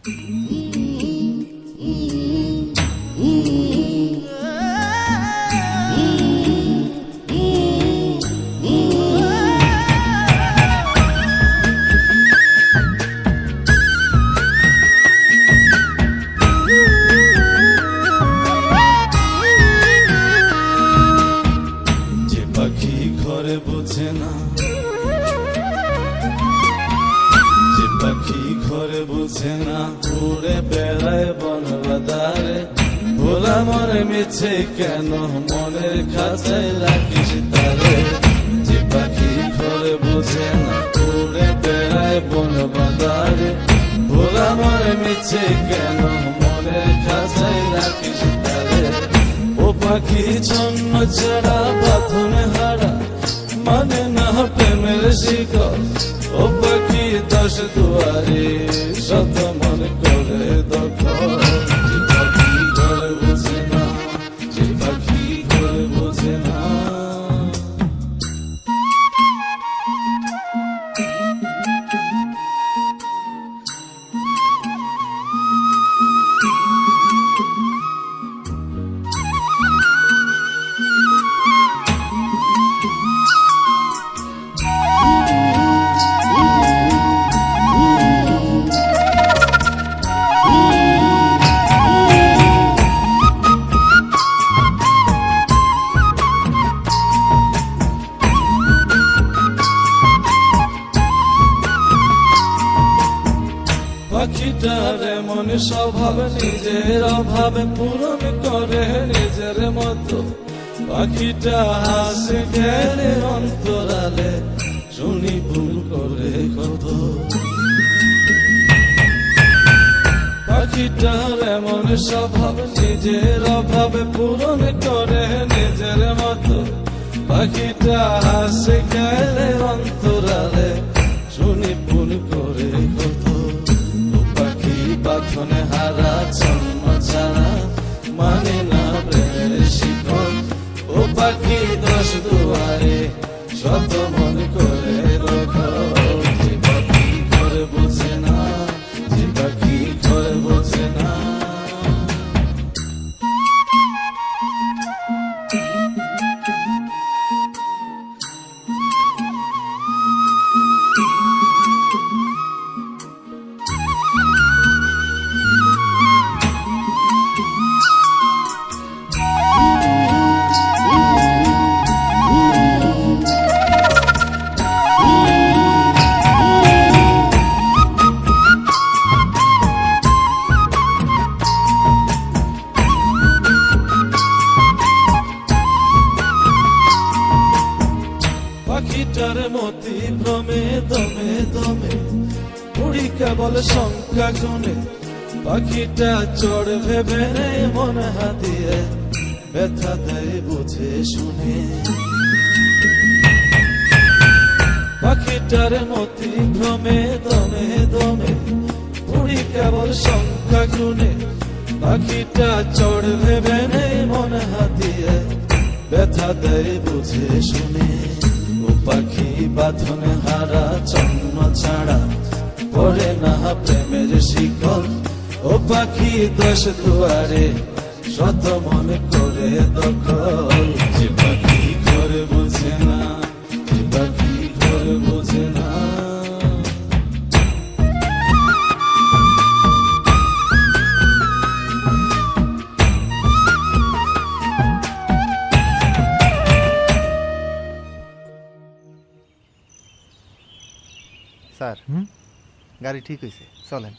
ঘরে বোঝে না, যে পাখি ঘরে বোঝে না, উড়ে বেড়ায় বন বাদারে। ভোলা মনে মিছে কেন মনের খাঁচায় রাখিস তারে। যে পাখি ঘরে বোঝে না, উড়ে বেড়ায় বন বাদারে। ভোলা মনে মিছে কেন মনের খাঁচায় রাখিস তারে। ও পাখি ছন্ন ছাড়া বাঁধনে হারা, মানে না প্রেমের শিকল। ও পাখি দশ দুয়ারে, শত মন করে দখল। যে পাখি ঘরে বোঝে না, যে পাখি ঘরে বোঝে না। পাখিটার এমন স্বভাব, নিজের অভাবে পূরণ করে নিজের মতো। পাখিটা হাসে গেলে অন্তরালে, শুনি ভুল করে কত। পাখিটার এমন স্বভাব, নিজের অভাবে পূরণ করে নিজের মতো। পাখিটা হাসে গেলে অন্তরালে, শুনি ভুল করে কত। বাঁধনে হারা জন্ম ছাড়া, মানে না প্রেমের শিকল। ও পাখি দশ দুয়ারে, শত মন করে দখল। যে পাখি ঘরে বোঝে না, যে পাখি ঘরে বোঝে না। পাখিটার মতি ভ্রমে দমে দমে, উড়ি কেবল শঙ্কা গুনে। পাখিটা চড় ভেবে মন হাতিয়ে, ব্যথা দেয় বুঝে শুনে। পাখিটার মতি ভ্রমে দমে দমে, উড়ি কেবল শঙ্কা গুনে। পাখিটা চড় ভেবে মন হাতিয়ে, ব্যথা দেয় বুঝে শুনে। ও পাখি বাঁধনে হারা জন্ম ছাড়া, পড়ে না প্রেমের শিকল। ও পাখি দশ দুয়ারে, শত মন করে দখল। যে পাখি ঘরে বোঝে না, যে পাখি ঘরে বোঝে না। স্যার, গাড়ি ঠিক হয়েছে, চলেন।